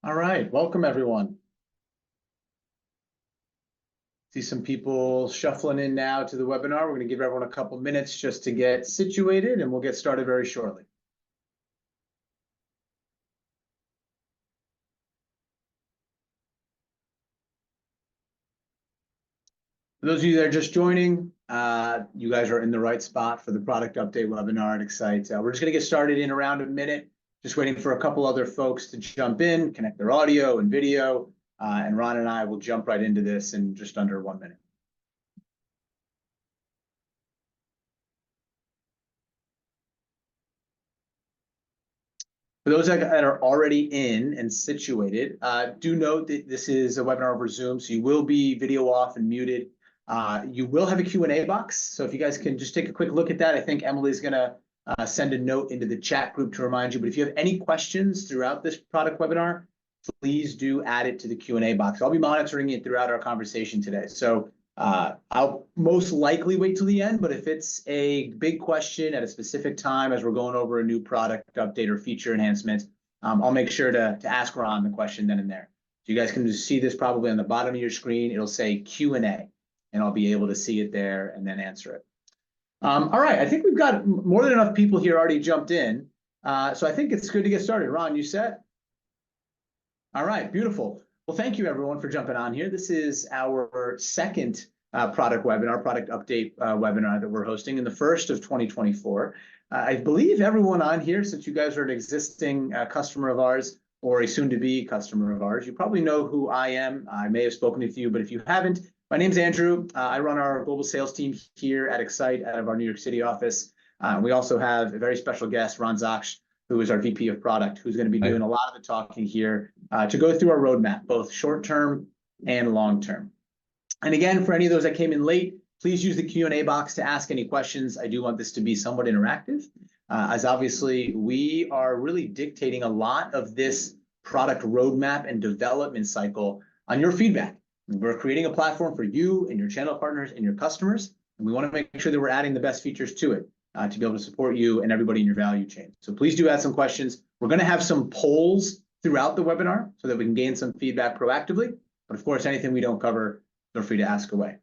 All right, welcome everyone. See some people shuffling in now to the webinar. We're going to give everyone a couple minutes just to get situated, and we'll get started very shortly. For those of you that are just joining, you guys are in the right spot for the product update webinar at Xyte. We're just going to get started in around a minute, just waiting for a couple other folks to jump in, connect their audio and video, and Ron and I will jump right into this in just under 1 minute. For those that are already in and situated, do note that this is a webinar over Zoom, so you will be video off and muted. You will have a Q&A box, so if you guys can just take a quick look at that. I think Emily's going to send a note into the chat group to remind you. But if you have any questions throughout this product webinar, please do add it to the Q&A box. I'll be monitoring it throughout our conversation today. So I'll most likely wait till the end, but if it's a big question at a specific time as we're going over a new product update or feature enhancement, I'll make sure to ask Ron the question then and there. So you guys can just see this probably on the bottom of your screen. It'll say Q&A, and I'll be able to see it there and then answer it. All right, I think we've got more than enough people here already jumped in. So I think it's good to get started. Ron, you set? All right, beautiful. Well, thank you everyone for jumping on here. This is our second product webinar, product update webinar that we're hosting, and the first of 2024. I believe everyone on here, since you guys are an existing customer of ours or a soon-to-be customer of ours, you probably know who I am. I may have spoken with you, but if you haven't, my name's Andrew. I run our global sales team here at Xyte out of our New York City office. We also have a very special guest, Ron Zaksh, who is our VP of product, who's going to be doing a lot of the talking here to go through our roadmap, both short-term and long-term. And again, for any of those that came in late, please use the Q&A box to ask any questions. I do want this to be somewhat interactive, as obviously we are really dictating a lot of this product roadmap and development cycle on your feedback. We're creating a platform for you and your channel partners and your customers, and we want to make sure that we're adding the best features to it to be able to support you and everybody in your value chain. So please do add some questions. We're going to have some polls throughout the webinar so that we can gain some feedback proactively. But of course, anything we don't cover, feel free to ask away.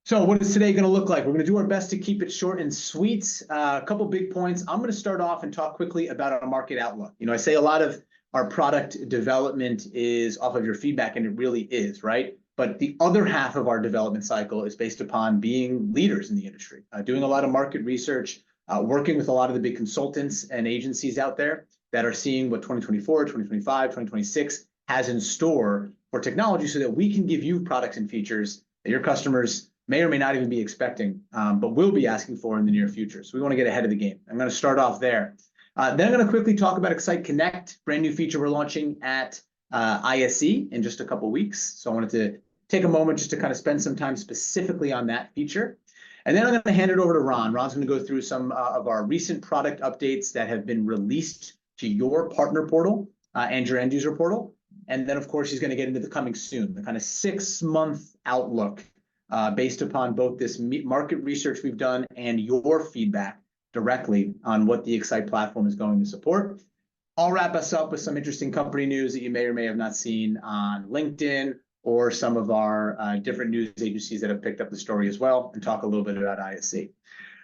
So what is today going to look like? We're going to do our best to keep it short and sweet. A couple big points. I'm going to start off and talk quickly about our market outlook. You know, I say a lot of our product development is off of your feedback, and it really is, right? But the other half of our development cycle is based upon being leaders in the industry, doing a lot of market research, working with a lot of the big consultants and agencies out there that are seeing what 2024, 2025, 2026 has in store for technology so that we can give you products and features that your customers may or may not even be expecting, but will be asking for in the near future. So we want to get ahead of the game. I'm going to start off there. Then I'm going to quickly talk about Xyte Connect, brand new feature we're launching at ISE in just a couple weeks. So I wanted to take a moment just to kind of spend some time specifically on that feature. And then I'm going to hand it over to Ron. Ron's going to go through some of our recent product updates that have been released to your partner portal and your end user portal. And then, of course, he's going to get into the coming soon, the kind of 6-month outlook based upon both this market research we've done and your feedback directly on what the Xyte platform is going to support. I'll wrap us up with some interesting company news that you may or may have not seen on LinkedIn or some of our different news agencies that have picked up the story as well, and talk a little bit about ISE.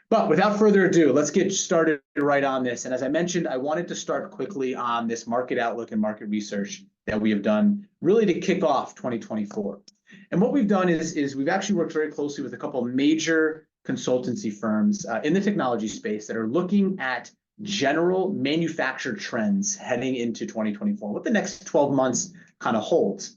But without further ado, let's get started right on this. And as I mentioned, I wanted to start quickly on this market outlook and market research that we have done really to kick off 2024. And what we've done is we've actually worked very closely with a couple of major consultancy firms in the technology space that are looking at general manufacturer trends heading into 2024, what the next 12 months kind of holds.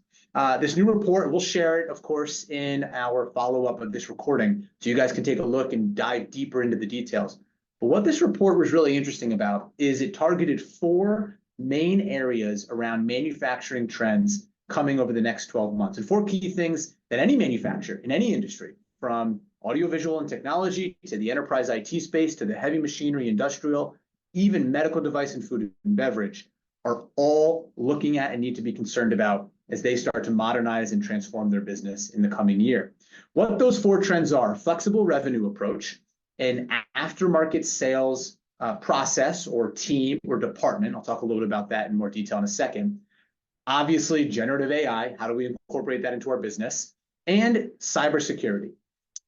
This new report, we'll share it, of course, in our follow-up of this recording, so you guys can take a look and dive deeper into the details. But what this report was really interesting about is it targeted 4 main areas around manufacturing trends coming over the next 12 months, and 4 key things that any manufacturer in any industry, from audiovisual and technology to the enterprise IT space to the heavy machinery, industrial, even medical device and food and beverage, are all looking at and need to be concerned about as they start to modernize and transform their business in the coming year. What those 4 trends are: flexible revenue approach, an aftermarket sales process or team or department. I'll talk a little bit about that in more detail in a second. Obviously, generative AI, how do we incorporate that into our business? And cybersecurity.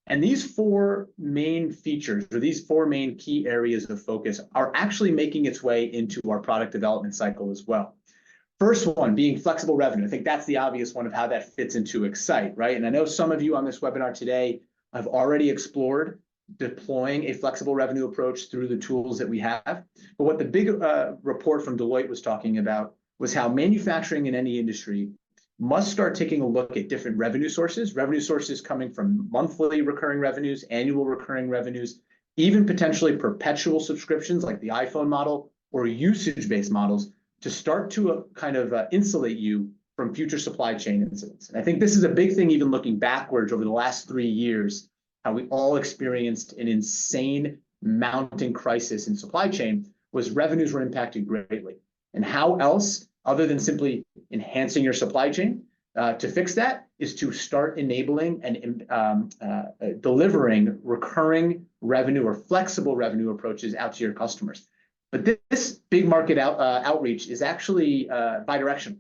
And these four main features, or these four main key areas of focus, are actually making its way into our product development cycle as well. First one being flexible revenue. I think that's the obvious one of how that fits into Xyte, right? And I know some of you on this webinar today have already explored deploying a flexible revenue approach through the tools that we have. But what the big report from Deloitte was talking about was how manufacturing in any industry must start taking a look at different revenue sources coming from monthly recurring revenues, annual recurring revenues, even potentially perpetual subscriptions like the iPhone model or usage-based models to start to kind of insulate you from future supply chain incidents. And I think this is a big thing, even looking backwards over the last 3 years, how we all experienced an insane mounting crisis in supply chain was revenues were impacted greatly. And how else, other than simply enhancing your supply chain, to fix that is to start enabling and delivering recurring revenue or flexible revenue approaches out to your customers. But this big market outreach is actually bi-directional.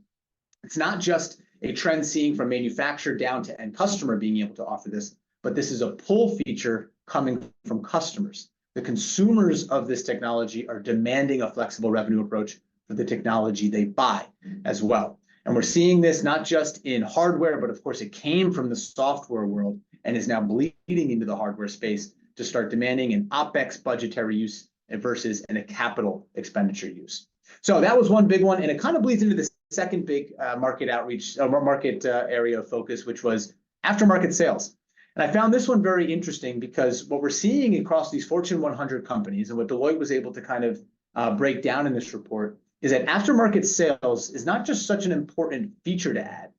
It's not just a trend seeing from manufacturer down to end customer being able to offer this, but this is a pull feature coming from customers. The consumers of this technology are demanding a flexible revenue approach for the technology they buy as well. And we're seeing this not just in hardware, but of course it came from the software world and is now bleeding into the hardware space to start demanding an OpEx budgetary use versus a capital expenditure use. So that was one big one, and it kind of bleeds into the second big market outreach, market area of focus, which was aftermarket sales. And I found this one very interesting because what we're seeing across these Fortune 100 companies and what Deloitte was able to kind of break down in this report is that aftermarket sales is not just such an important feature to add,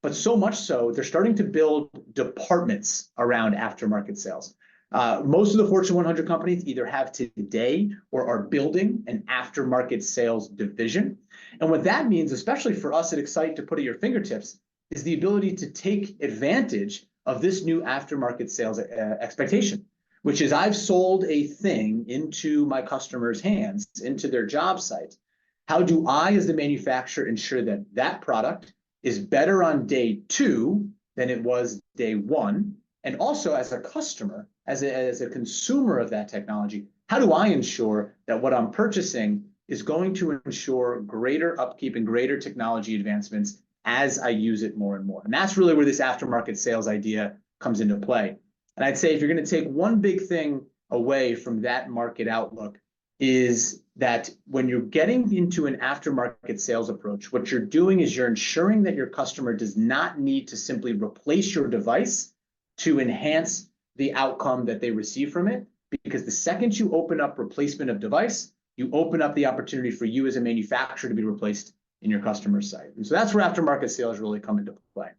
but so much so they're starting to build departments around aftermarket sales. Most of the Fortune 100 companies either have today or are building an aftermarket sales division. And what that means, especially for us at Xyte to put at your fingertips, is the ability to take advantage of this new aftermarket sales expectation, which is I've sold a thing into my customer's hands, into their job site. How do I, as the manufacturer, ensure that that product is better on day 2 than it was day 1? And also as a customer, as a consumer of that technology, how do I ensure that what I'm purchasing is going to ensure greater upkeep and greater technology advancements as I use it more and more? And that's really where this aftermarket sales idea comes into play. And I'd say if you're going to take one big thing away from that market outlook is that when you're getting into an aftermarket sales approach, what you're doing is you're ensuring that your customer does not need to simply replace your device to enhance the outcome that they receive from it. Because the second you open up replacement of device, you open up the opportunity for you as a manufacturer to be replaced in your customer's site. And so that's where aftermarket sales really come into play.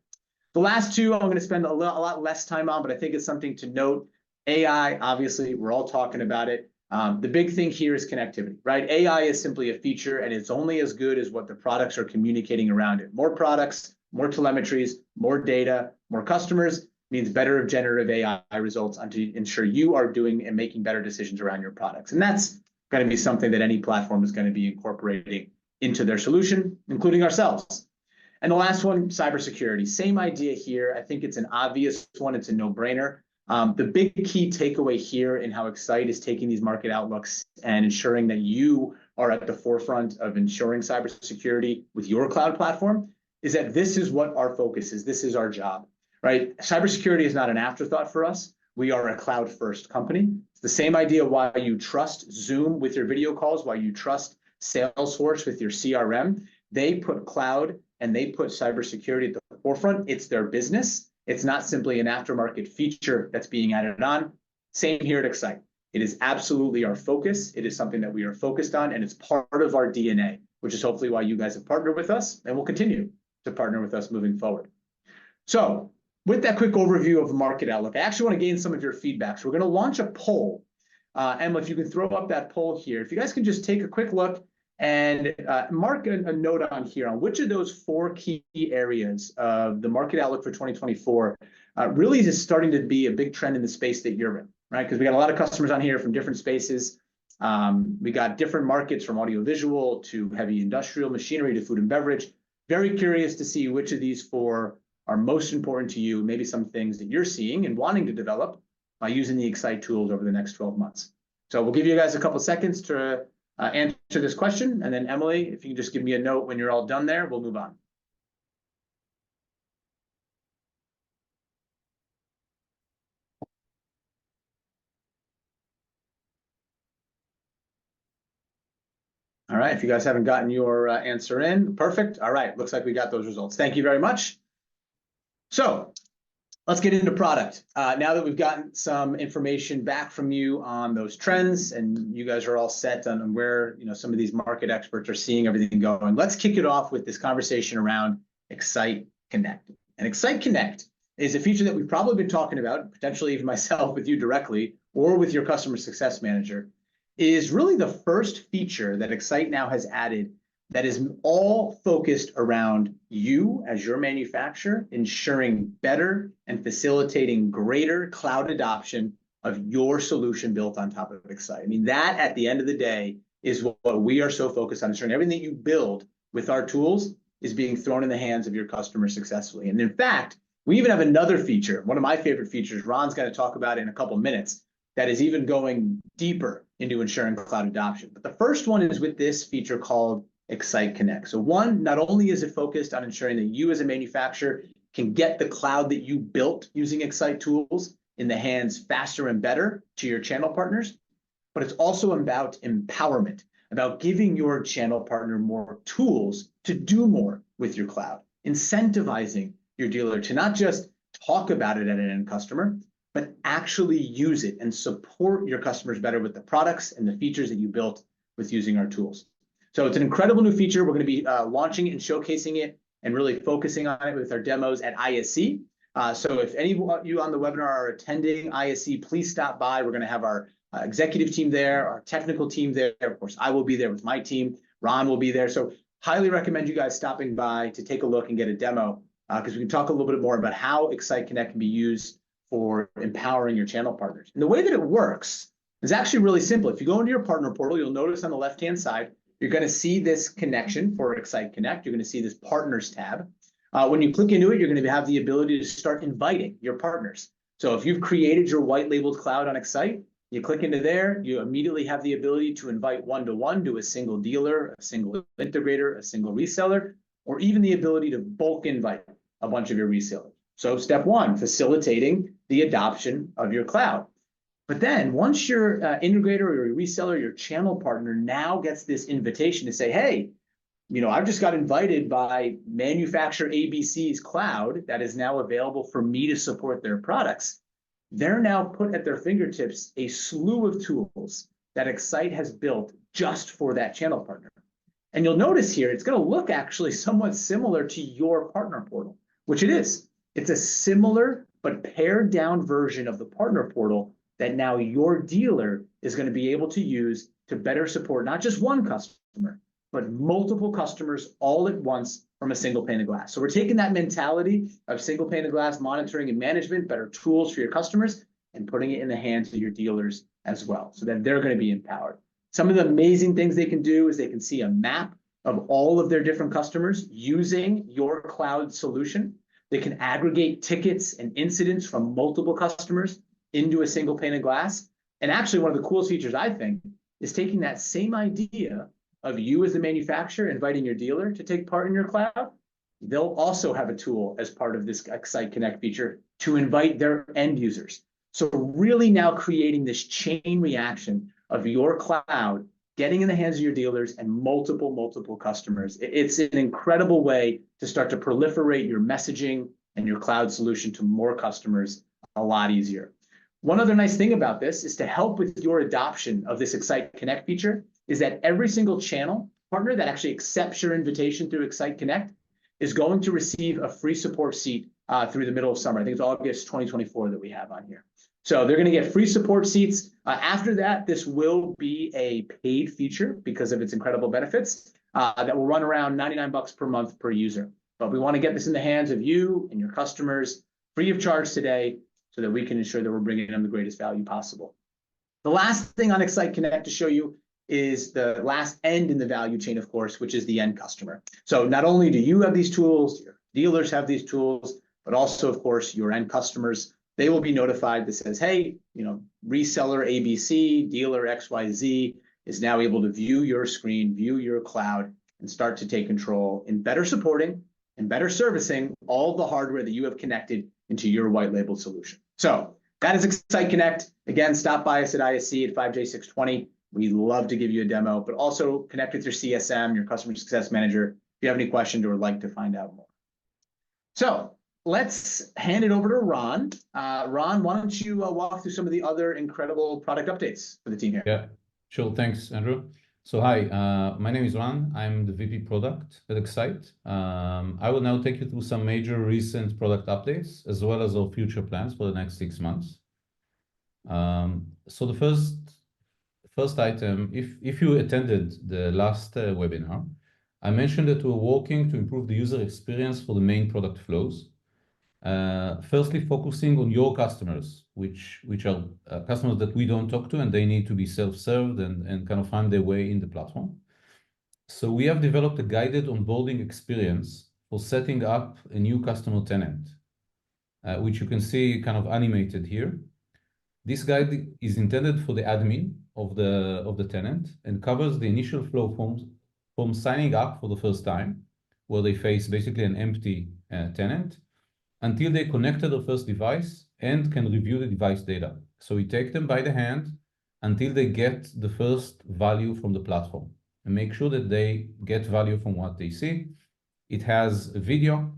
The last two I'm going to spend a lot less time on, but I think it's something to note. AI, obviously, we're all talking about it. The big thing here is connectivity, right? AI is simply a feature, and it's only as good as what the products are communicating around it. More products, more telemetries, more data, more customers means better generative AI results to ensure you are doing and making better decisions around your products. And that's going to be something that any platform is going to be incorporating into their solution, including ourselves. And the last one, cybersecurity. Same idea here. I think it's an obvious one. It's a no-brainer. The big key takeaway here in how Xyte is taking these market outlooks and ensuring that you are at the forefront of ensuring cybersecurity with your cloud platform is that this is what our focus is. This is our job, right? Cybersecurity is not an afterthought for us. We are a cloud-first company. It's the same idea why you trust Zoom with your video calls, why you trust Salesforce with your CRM. They put cloud and they put cybersecurity at the forefront. It's their business. It's not simply an aftermarket feature that's being added on. Same here at Xyte. It is absolutely our focus. It is something that we are focused on, and it's part of our DNA, which is hopefully why you guys have partnered with us and will continue to partner with us moving forward. So with that quick overview of the market outlook, I actually want to gain some of your feedback. So we're going to launch a poll. Emma, if you can throw up that poll here. If you guys can just take a quick look and mark a note on here on which of those 4 key areas of the market outlook for 2024 really is starting to be a big trend in the space that you're in, right? Because we got a lot of customers on here from different spaces. We got different markets from audiovisual to heavy industrial machinery to food and beverage. Very curious to see which of these four are most important to you, maybe some things that you're seeing and wanting to develop by using the Xyte tools over the next 12 months. So we'll give you guys a couple seconds to answer this question. And then Emily, if you can just give me a note when you're all done there, we'll move on. All right, if you guys haven't gotten your answer in, perfect. All right, looks like we got those results. Thank you very much. So let's get into product. Now that we've gotten some information back from you on those trends and you guys are all set on where some of these market experts are seeing everything going, let's kick it off with this conversation around Xyte Connect. And Xyte Connect is a feature that we've probably been talking about, potentially even myself with you directly or with your customer success manager, is really the first feature that Xyte now has added that is all focused around you as your manufacturer, ensuring better and facilitating greater cloud adoption of your solution built on top of Xyte. I mean, that at the end of the day is what we are so focused on, ensuring everything that you build with our tools is being thrown in the hands of your customers successfully. And in fact, we even have another feature, one of my favorite features, Ron's going to talk about in a couple minutes, that is even going deeper into ensuring cloud adoption. But the first one is with this feature called Xyte Connect. So one, not only is it focused on ensuring that you as a manufacturer can get the cloud that you built using Xyte tools in the hands faster and better to your channel partners, but it's also about empowerment, about giving your channel partner more tools to do more with your cloud, incentivizing your dealer to not just talk about it at an end customer, but actually use it and support your customers better with the products and the features that you built with using our tools. So it's an incredible new feature. We're going to be launching it and showcasing it and really focusing on it with our demos at ISE. So if any of you on the webinar are attending ISE, please stop by. We're going to have our executive team there, our technical team there. Of course, I will be there with my team. Ron will be there. So highly recommend you guys stopping by to take a look and get a demo because we can talk a little bit more about how Xyte Connect can be used for empowering your channel partners. And the way that it works is actually really simple. If you go into your partner portal, you'll notice on the left-hand side, you're going to see this connection for Xyte Connect. You're going to see this Partners tab. When you click into it, you're going to have the ability to start inviting your partners. So if you've created your white-labeled cloud on Xyte, you click into there, you immediately have the ability to invite one-to-one to a single dealer, a single integrator, a single reseller, or even the ability to bulk invite a bunch of your resellers. So step one, facilitating the adoption of your cloud. But then once your integrator or your reseller, your channel partner now gets this invitation to say, hey, I've just got invited by manufacturer ABC's cloud that is now available for me to support their products. They're now put at their fingertips a slew of tools that Xyte has built just for that channel partner. And you'll notice here, it's going to look actually somewhat similar to your partner portal, which it is. It's a similar but pared down version of the partner portal that now your dealer is going to be able to use to better support not just one customer, but multiple customers all at once from a single pane of glass. So we're taking that mentality of single pane of glass monitoring and management, better tools for your customers, and putting it in the hands of your dealers as well, so that they're going to be empowered. Some of the amazing things they can do is they can see a map of all of their different customers using your cloud solution. They can aggregate tickets and incidents from multiple customers into a single pane of glass. And actually, one of the coolest features, I think, is taking that same idea of you as the manufacturer inviting your dealer to take part in your cloud. They'll also have a tool as part of this Xyte Connect feature to invite their end users. So really now creating this chain reaction of your cloud getting in the hands of your dealers and multiple customers. It's an incredible way to start to proliferate your messaging and your cloud solution to more customers a lot easier. One other nice thing about this is to help with your adoption of this Xyte Connect feature is that every single channel partner that actually accepts your invitation through Xyte Connect is going to receive a free support seat through the middle of summer. I think it's August 2024 that we have on here. So they're going to get free support seats. After that, this will be a paid feature because of its incredible benefits that will run around $99 per month per user. But we want to get this in the hands of you and your customers free of charge today so that we can ensure that we're bringing them the greatest value possible. The last thing on Xyte Connect to show you is the last end in the value chain, of course, which is the end customer. So not only do you have these tools, your dealers have these tools, but also, of course, your end customers, they will be notified that says, hey, reseller ABC, dealer XYZ is now able to view your screen, view your cloud, and start to take control in better supporting and better servicing all the hardware that you have connected into your white label solution. So that is Xyte Connect. Again, stop by us at ISC at 5J620. We'd love to give you a demo, but also connect with your CSM, your customer success manager, if you have any questions or would like to find out more. So let's hand it over to Ron. Ron, why don't you walk through some of the other incredible product updates for the team here? Yeah, sure. Thanks, Andrew. So hi, my name is Ron. I'm the VP Product at Xyte. I will now take you through some major recent product updates, as well as our future plans for the next 6 months. So the first item, if you attended the last webinar, I mentioned that we're working to improve the user experience for the main product flows. Firstly, focusing on your customers, which are customers that we don't talk to, and they need to be self-served and kind of find their way in the platform. So we have developed a guided onboarding experience for setting up a new customer tenant, which you can see kind of animated here. This guide is intended for the admin of the tenant and covers the initial flow from signing up for the first time, where they face basically an empty tenant, until they connected their first device and can review the device data. So we take them by the hand until they get the first value from the platform and make sure that they get value from what they see. It has a video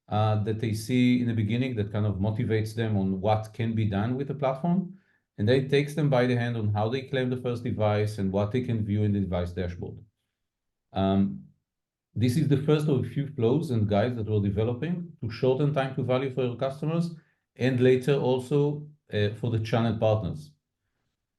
that they see in the beginning that kind of motivates them on what can be done with the platform. And then it takes them by the hand on how they claim the first device and what they can view in the device dashboard. This is the first of a few flows and guides that we're developing to shorten time to value for your customers, and later also for the channel partners.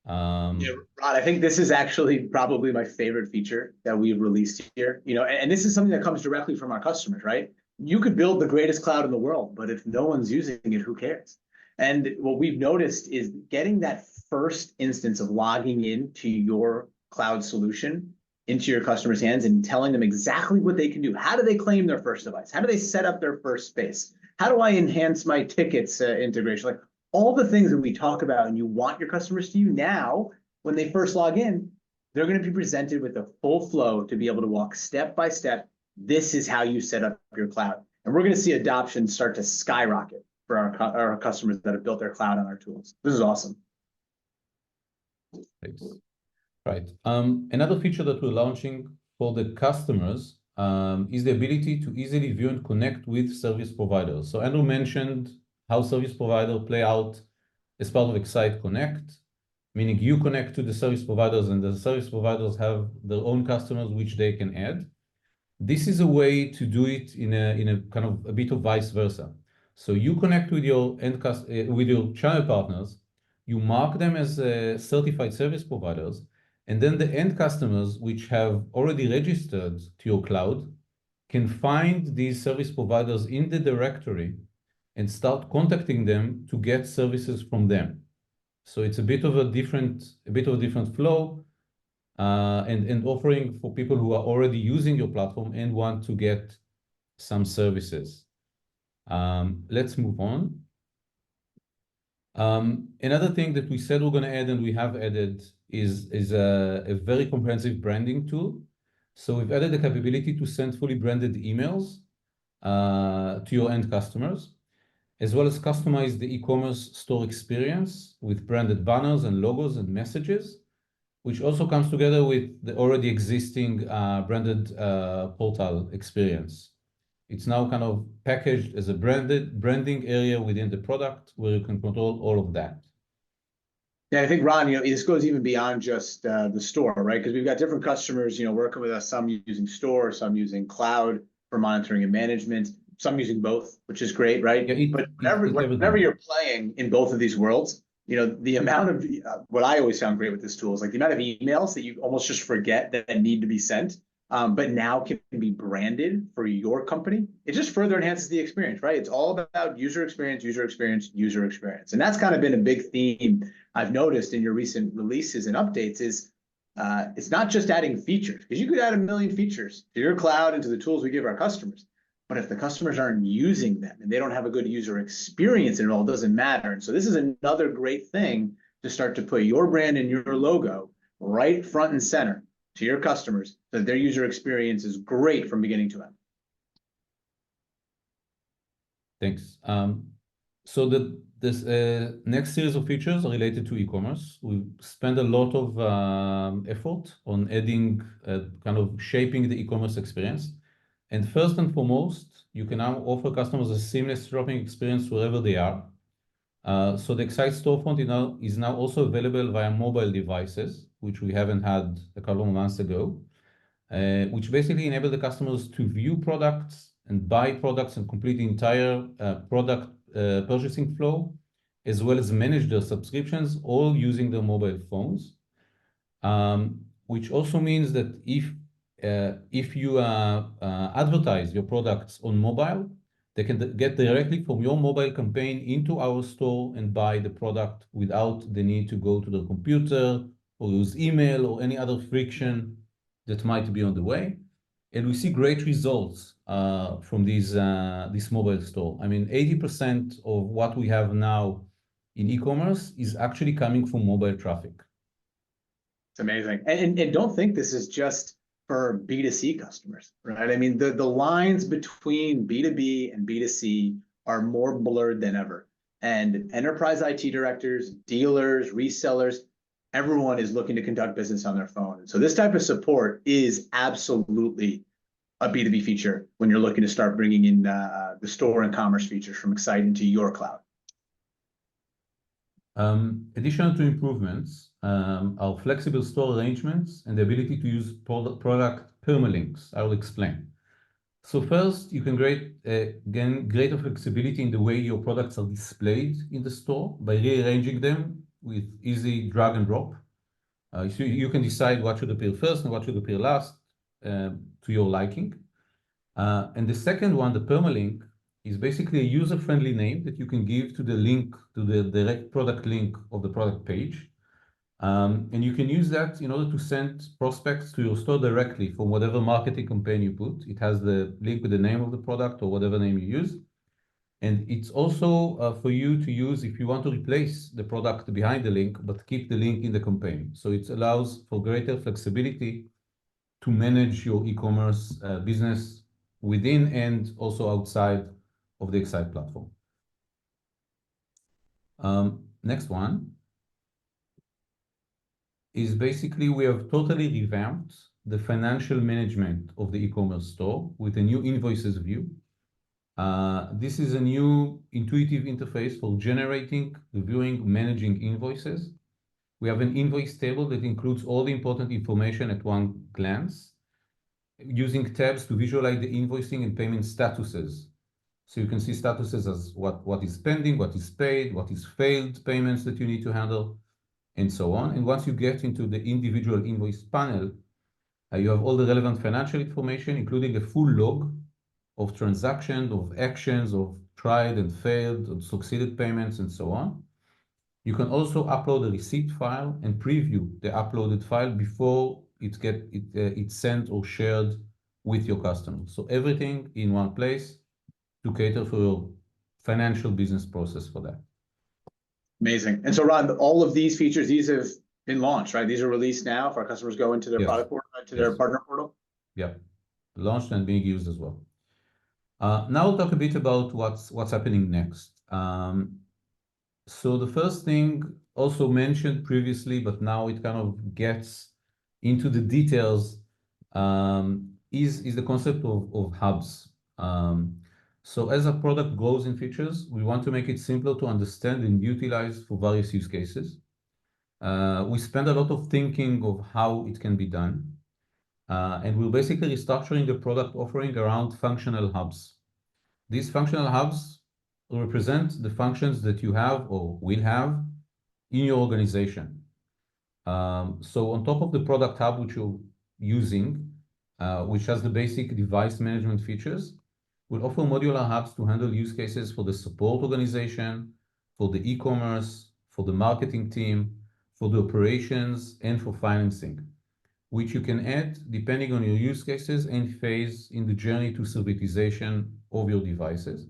Yeah, Rod, I think this is actually probably my favorite feature that we've released here. And this is something that comes directly from our customers, right? You could build the greatest cloud in the world, but if no one's using it, who cares? And what we've noticed is getting that first instance of logging into your cloud solution into your customers' hands and telling them exactly what they can do. How do they claim their first device? How do they set up their first space? How do I enhance my tickets integration? Like all the things that we talk about and you want your customers to do now, when they first log in, they're going to be presented with a full flow to be able to walk step by step. This is how you set up your cloud. And we're going to see adoption start to skyrocket for our customers that have built their cloud on our tools. This is awesome. Thanks. Right. Another feature that we're launching for the customers is the ability to easily view and connect with service providers. So Andrew mentioned how service providers play out as part of Xyte Connect, meaning you connect to the service providers and the service providers have their own customers which they can add. This is a way to do it in a kind of a bit of vice versa. So you connect with your with your channel partners, you mark them as certified service providers, and then the end customers, which have already registered to your cloud, can find these service providers in the directory and start contacting them to get services from them. So it's a bit of a different flow and offering for people who are already using your platform and want to get some services. Let's move on. Another thing that we said we're going to add and we have added is a very comprehensive branding tool. So we've added the capability to send fully branded emails to your end customers, as well as customize the e-commerce store experience with branded banners and logos and messages, which also comes together with the already existing branded portal experience. It's now kind of packaged as a branding area within the product where you can control all of that. Yeah, I think, Ron, this goes even beyond just the store, right? Because we've got different customers, working with us, some using store, some using cloud for monitoring and management, some using both, which is great, right? Yeah, but whenever you're playing in both of these worlds, the amount of what I always found great with this tool is like the amount of emails that you almost just forget that need to be sent, but now can be branded for your company. It just further enhances the experience, right? It's all about user experience, user experience, user experience. And that's kind of been a big theme I've noticed in your recent releases and updates is it's not just adding features, because you could add a million features to your cloud and to the tools we give our customers. But if the customers aren't using them and they don't have a good user experience, it all doesn't matter. And so this is another great thing to start to put your brand and your logo right front and center to your customers so that their user experience is great from beginning to end. Thanks. So this next series of features are related to e-commerce. We spend a lot of effort on adding, kind of shaping the e-commerce experience. And first and foremost, you can now offer customers a seamless shopping experience wherever they are. So the Xyte storefront is now also available via mobile devices, which we haven't had a couple of months ago, which basically enable the customers to view products and buy products and complete the entire product purchasing flow, as well as manage their subscriptions, all using their mobile phones. Which also means that if you advertise your products on mobile, they can get directly from your mobile campaign into our store and buy the product without the need to go to the computer or use email or any other friction that might be on the way. And we see great results from this mobile store. I mean, 80% of what we have now in e-commerce is actually coming from mobile traffic. It's amazing. And don't think this is just for B2C customers, right? I mean, the lines between B2B and B2C are more blurred than ever. And enterprise IT directors, dealers, resellers, everyone is looking to conduct business on their phone. So this type of support is absolutely a B2B feature when you're looking to start bringing in the store and commerce features from Xyte into your cloud. Additional to improvements are flexible store arrangements and the ability to use product permalinks. I will explain. So first, you can gain greater flexibility in the way your products are displayed in the store by rearranging them with easy drag and drop. So you can decide what should appear first and what should appear last to your liking. And the second one, the permalink, is basically a user-friendly name that you can give to the link, to the direct product link of the product page. And you can use that in order to send prospects to your store directly from whatever marketing campaign you put. It has the link with the name of the product or whatever name you use. And it's also for you to use if you want to replace the product behind the link, but keep the link in the campaign. So it allows for greater flexibility to manage your e-commerce business within and also outside of the Xyte platform. Next one is basically we have totally revamped the financial management of the e-commerce store with a new invoices view. This is a new intuitive interface for generating, reviewing, managing invoices. We have an invoice table that includes all the important information at one glance, using tabs to visualize the invoicing and payment statuses. So you can see statuses as what is pending, what is paid, what is failed payments that you need to handle, and so on. And once you get into the individual invoice panel, you have all the relevant financial information, including a full log of transactions, of actions, of tried and failed, and succeeded payments, and so on. You can also upload a receipt file and preview the uploaded file before it's sent or shared with your customers. So everything in one place to cater for your financial business process for that. Amazing. And so, Ron, all of these features, these have been launched, right? These are released now if our customers go into their product portal, to their partner portal? Yeah, launched and being used as well. Now we'll talk a bit about what's happening next. So the first thing also mentioned previously, but now it kind of gets into the details, is the concept of hubs. So as a product grows in features, we want to make it simpler to understand and utilize for various use cases. We spend a lot of thinking of how it can be done. And we're basically restructuring the product offering around functional hubs. These functional hubs represent the functions that you have or will have in your organization. So on top of the product hub, which you're using, which has the basic device management features, we'll offer modular hubs to handle use cases for the support organization, for the e-commerce, for the marketing team, for the operations, and for financing. which you can add depending on your use cases and phase in the journey to servitization of your devices.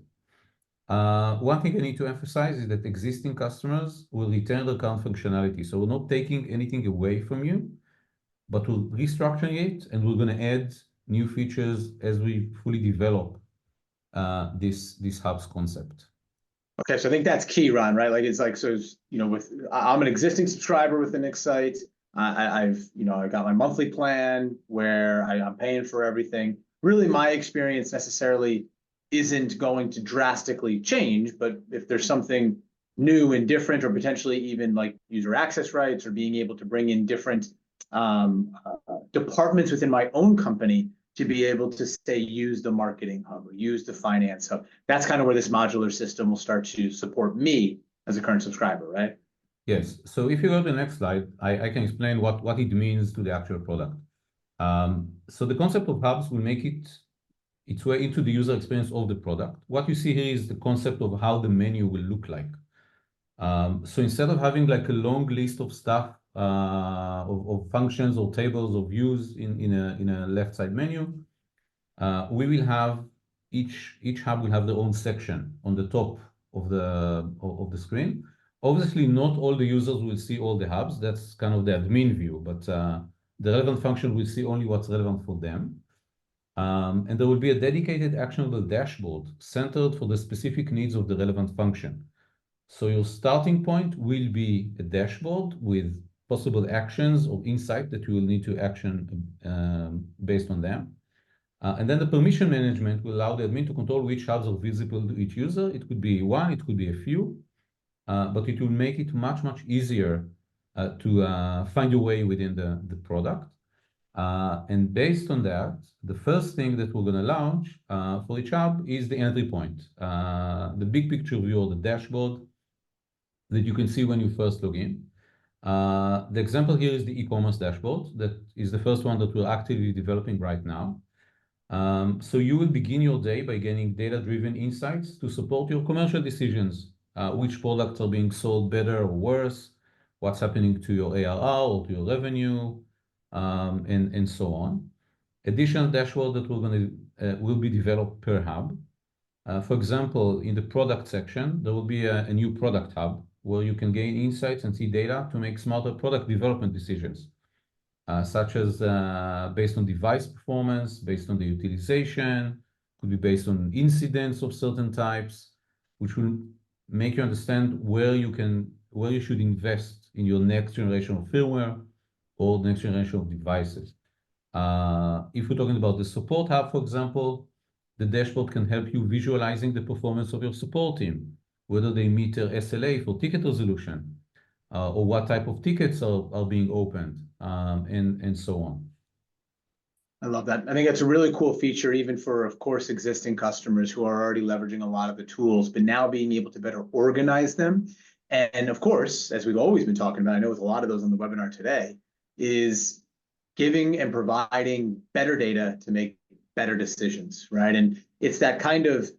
One thing I need to emphasize is that existing customers will retain their current functionality. So we're not taking anything away from you, but we're restructuring it, and we're going to add new features as we fully develop this hubs concept. Okay, so I think that's key, Ron, right? Like it's like, so it's, you know, I'm an existing subscriber within Xyte. I've got my monthly plan where I'm paying for everything. Really, my experience necessarily isn't going to drastically change, but if there's something new and different, or potentially even like user access rights, or being able to bring in different departments within my own company to be able to say, use the marketing hub or use the finance hub. That's kind of where this modular system will start to support me as a current subscriber, right? Yes. So if you go to the next slide, I can explain what it means to the actual product. So the concept of hubs will make its way into the user experience of the product. What you see here is the concept of how the menu will look like. So instead of having like a long list of stuff, of functions or tables or views in a left side menu, we will have each hub will have their own section on the top of the screen. Obviously, not all the users will see all the hubs. That's kind of the admin view, but the relevant function will see only what's relevant for them. And there will be a dedicated actionable dashboard centered for the specific needs of the relevant function. So your starting point will be a dashboard with possible actions or insight that you will need to action based on them. And then the permission management will allow the admin to control which hubs are visible to each user. It could be one, it could be a few, but it will make it much, much easier to find your way within the product. And based on that, the first thing that we're going to launch for each hub is the entry point, the big picture view or the dashboard that you can see when you first log in. The example here is the e-commerce dashboard. That is the first one that we're actively developing right now. So you will begin your day by gaining data-driven insights to support your commercial decisions, which products are being sold better or worse, what's happening to your ARR or to your revenue, and so on. Additional dashboard that will be developed per hub. For example, in the product section, there will be a new product hub where you can gain insights and see data to make smarter product development decisions, such as based on device performance, based on the utilization, could be based on incidents of certain types, which will make you understand where you should invest in your next generation of firmware or next generation of devices. If we're talking about the support hub, for example, the dashboard can help you visualizing the performance of your support team, whether they meet their SLA for ticket resolution, or what type of tickets are being opened, and so on. I love that. I think that's a really cool feature, even for, of course, existing customers who are already leveraging a lot of the tools, but now being able to better organize them. And of course, as we've always been talking about, I know with a lot of those on the webinar today, is giving and providing better data to make better decisions, right? And it's that kind of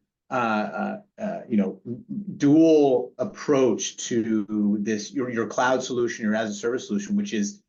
dual approach to this, your cloud solution, your as a service solution, which is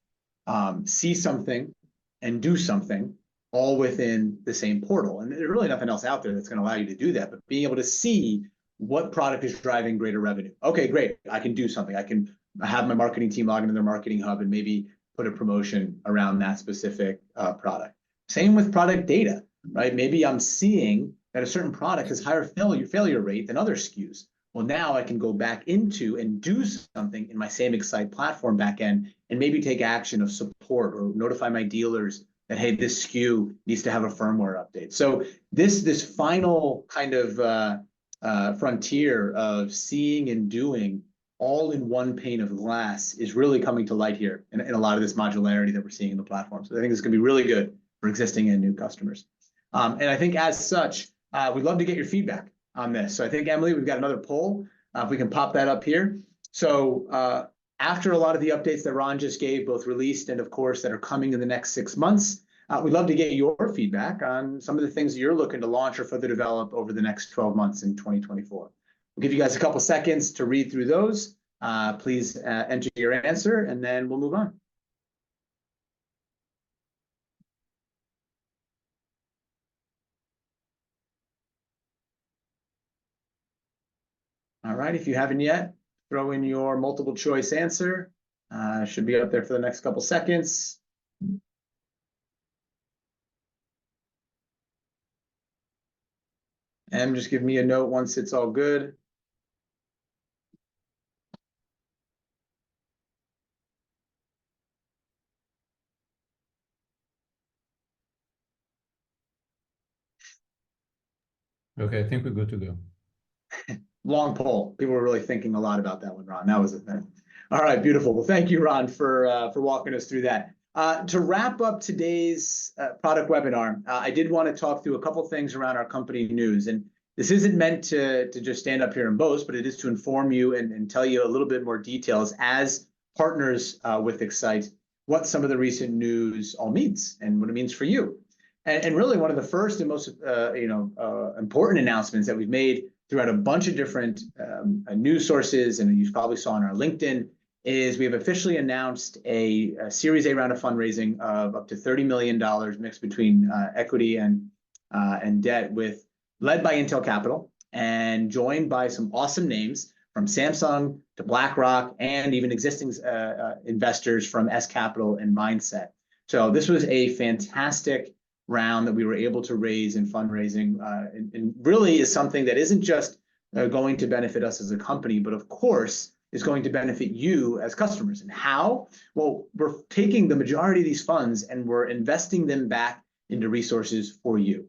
see something and do something all within the same portal. And there's really nothing else out there that's going to allow you to do that, but being able to see what product is driving greater revenue. Okay, great. I can do something. I can have my marketing team log into their marketing hub and maybe put a promotion around that specific product. Same with product data, right? Maybe I'm seeing that a certain product has higher failure rate than other SKUs. Well, now I can go back into and do something in my same Xyte platform backend and maybe take action of support or notify my dealers that, hey, this SKU needs to have a firmware update. So this final kind of frontier of seeing and doing all in one pane of glass is really coming to light here in a lot of this modularity that we're seeing in the platform. So I think it's going to be really good for existing and new customers. And I think as such, we'd love to get your feedback on this. So I think, Emily, we've got another poll. If we can pop that up here. So after a lot of the updates that Ron just gave, both released and, of course, that are coming in the next 6 months, we'd love to get your feedback on some of the things that you're looking to launch or further develop over the next 12 months in 2024. We'll give you guys a couple seconds to read through those. Please enter your answer, and then we'll move on. All right, if you haven't yet, throw in your multiple choice answer. Should be up there for the next couple seconds. And just give me a note once it's all good. Okay, I think we're good to go. Long poll. People were really thinking a lot about that one, Ron. That was a thing. All right, beautiful. Well, thank you, Ron, for walking us through that. To wrap up today's product webinar, I did want to talk through a couple things around our company news. And this isn't meant to just stand up here and boast, but it is to inform you and tell you a little bit more details as partners with Xyte, what some of the recent news all means and what it means for you. And really one of the first and most important announcements that we've made throughout a bunch of different news sources, and you probably saw on our LinkedIn, is we have officially announced a Series A round of fundraising of up to $30 million mixed between equity and debt, led by Intel Capital and joined by some awesome names from Samsung to BlackRock and even existing investors from S Capital and Mindset. So this was a fantastic round that we were able to raise in fundraising, and really is something that isn't just going to benefit us as a company, but of course is going to benefit you as customers. And how? Well, we're taking the majority of these funds and we're investing them back into resources for you.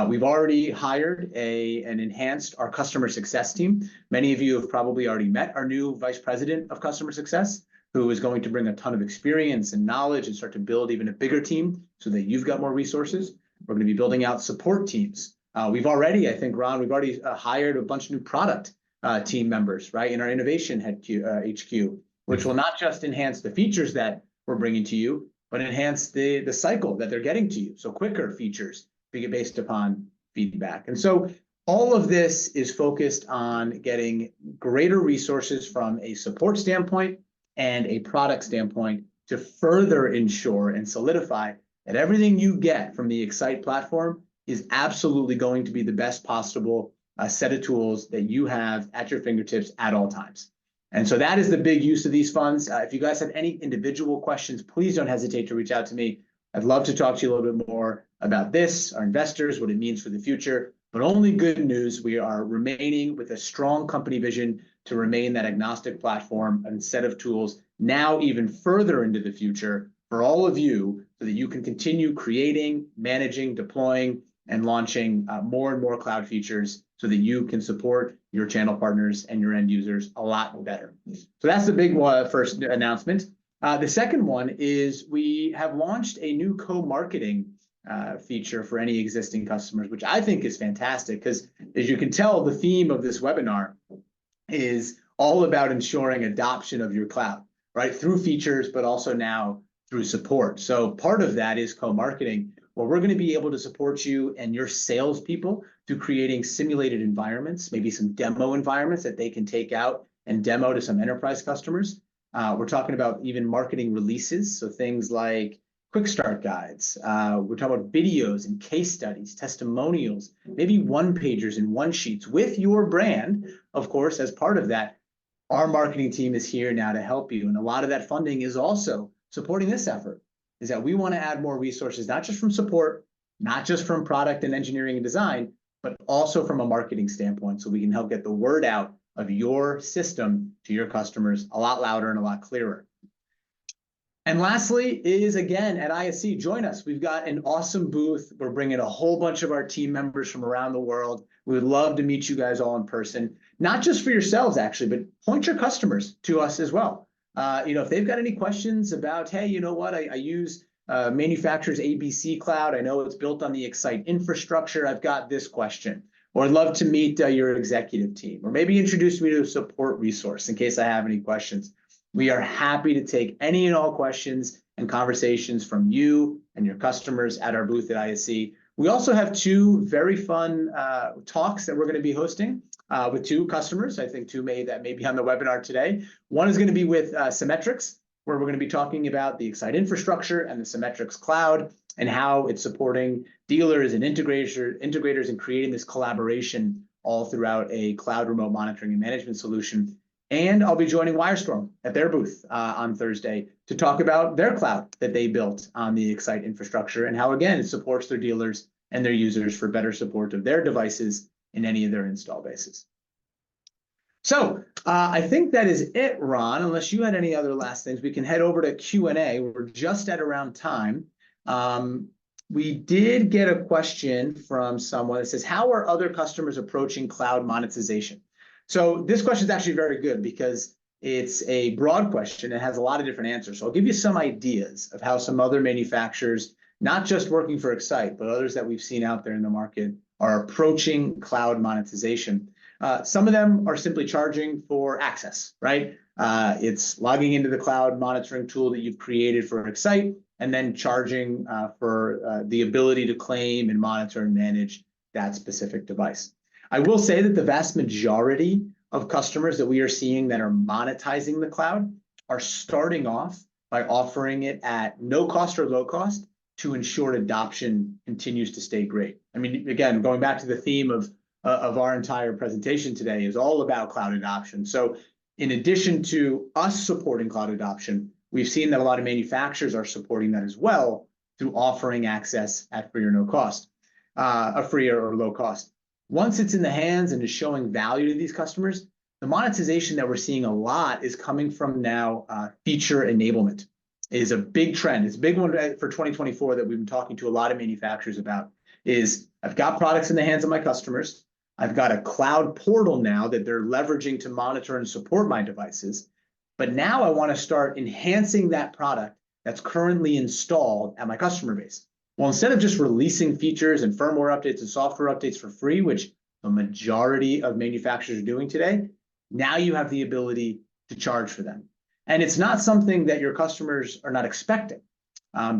We've already hired and enhanced our customer success team. Many of you have probably already met our new Vice President of Customer Success, who is going to bring a ton of experience and knowledge and start to build even a bigger team so that you've got more resources. We're going to be building out support teams. We've already, I think, Ron, we've already hired a bunch of new product team members, right, in our innovation HQ, which will not just enhance the features that we're bringing to you, but enhance the cycle that they're getting to you. So quicker features based upon feedback. And so all of this is focused on getting greater resources from a support standpoint and a product standpoint to further ensure and solidify that everything you get from the Xyte platform is absolutely going to be the best possible set of tools that you have at your fingertips at all times. And so that is the big use of these funds. If you guys have any individual questions, please don't hesitate to reach out to me. I'd love to talk to you a little bit more about this, our investors, what it means for the future. But only good news, we are remaining with a strong company vision to remain that agnostic platform and set of tools now even further into the future for all of you so that you can continue creating, managing, deploying, and launching more and more cloud features so that you can support your channel partners and your end users a lot better. So that's the big first announcement. The second one is we have launched a new co-marketing feature for any existing customers, which I think is fantastic because, as you can tell, the theme of this webinar is all about ensuring adoption of your cloud, right? Through features, but also now through support. So part of that is co-marketing, where we're going to be able to support you and your salespeople through creating simulated environments, maybe some demo environments that they can take out and demo to some enterprise customers. We're talking about even marketing releases, so things like quick start guides. We're talking about videos and case studies, testimonials, maybe one-pagers and one-sheets with your brand, of course, as part of that. Our marketing team is here now to help you. And a lot of that funding is also supporting this effort, is that we want to add more resources, not just from support, not just from product and engineering and design, but also from a marketing standpoint, so we can help get the word out of your system to your customers a lot louder and a lot clearer. And lastly is, again, at ISC, join us. We've got an awesome booth. We're bringing a whole bunch of our team members from around the world. We would love to meet you guys all in person, not just for yourselves, actually, but point your customers to us as well. If they've got any questions about, hey, you know what, I use manufacturer's ABC Cloud. I know it's built on the Xyte infrastructure. I've got this question. Or I'd love to meet your executive team, or maybe introduce me to a support resource in case I have any questions. We are happy to take any and all questions and conversations from you and your customers at our booth at ISC. We also have two very fun talks that we're going to be hosting with two customers. I think two that may be on the webinar today. One is going to be with Symmetrix, where we're going to be talking about the Xyte infrastructure and the Symmetrix cloud and how it's supporting dealers and integrators and creating this collaboration all throughout a cloud remote monitoring and management solution. And I'll be joining Wirestorm at their booth on Thursday to talk about their cloud that they built on the Xyte infrastructure and how, again, it supports their dealers and their users for better support of their devices in any of their install bases. So I think that is it, Ron. Unless you had any other last things, we can head over to Q&A. We're just at around time. We did get a question from someone that says, how are other customers approaching cloud monetization? So this question is actually very good because it's a broad question. It has a lot of different answers. So I'll give you some ideas of how some other manufacturers, not just working for Xyte, but others that we've seen out there in the market, are approaching cloud monetization. Some of them are simply charging for access, right? It's logging into the cloud monitoring tool that you've created for Xyte and then charging for the ability to claim and monitor and manage that specific device. I will say that the vast majority of customers that we are seeing that are monetizing the cloud are starting off by offering it at no cost or low cost to ensure adoption continues to stay great. I mean, again, going back to the theme of our entire presentation today is all about cloud adoption. So in addition to us supporting cloud adoption, we've seen that a lot of manufacturers are supporting that as well through offering access at free or no cost, free or low cost. Once it's in the hands and is showing value to these customers, the monetization that we're seeing a lot is coming from now feature enablement. It is a big trend. It's a big one for 2024 that we've been talking to a lot of manufacturers about is I've got products in the hands of my customers. I've got a cloud portal now that they're leveraging to monitor and support my devices. But now I want to start enhancing that product that's currently installed at my customer base. Well, instead of just releasing features and firmware updates and software updates for free, which the majority of manufacturers are doing today, now you have the ability to charge for them. And it's not something that your customers are not expecting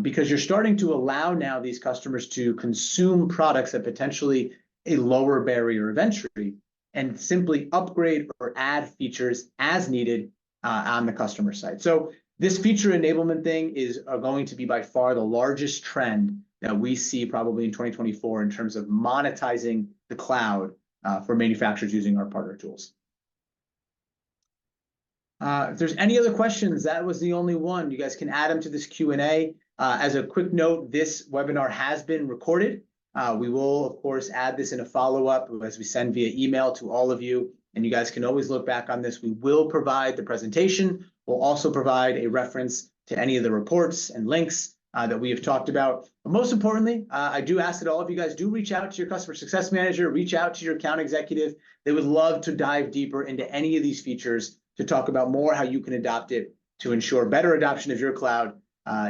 because you're starting to allow now these customers to consume products at potentially a lower barrier of entry and simply upgrade or add features as needed on the customer side. So this feature enablement thing is going to be by far the largest trend that we see probably in 2024 in terms of monetizing the cloud for manufacturers using our partner tools. If there's any other questions, that was the only one. You guys can add them to this Q&A. As a quick note, this webinar has been recorded. We will, of course, add this in a follow-up as we send via email to all of you. And you guys can always look back on this. We will provide the presentation. We'll also provide a reference to any of the reports and links that we have talked about. But most importantly, I do ask that all of you guys do reach out to your customer success manager, reach out to your account executive. They would love to dive deeper into any of these features to talk about more how you can adopt it to ensure better adoption of your cloud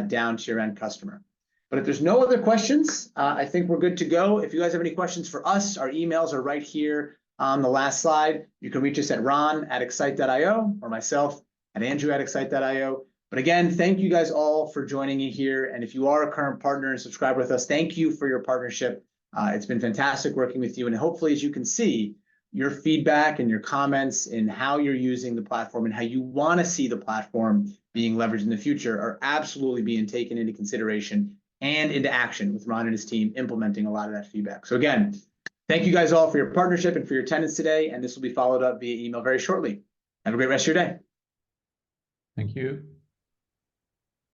down to your end customer. But if there's no other questions, I think we're good to go. If you guys have any questions for us, our emails are right here on the last slide. You can reach us at ron@xyte.io or myself at andrew@xyte.io. But again, thank you guys all for joining me here. And if you are a current partner and subscriber with us, thank you for your partnership. It's been fantastic working with you. And hopefully, as you can see, your feedback and your comments in how you're using the platform and how you want to see the platform being leveraged in the future are absolutely being taken into consideration and into action with Ron and his team implementing a lot of that feedback. So again, thank you guys all for your partnership and for your attendance today. And this will be followed up via email very shortly. Have a great rest of your day. Thank you.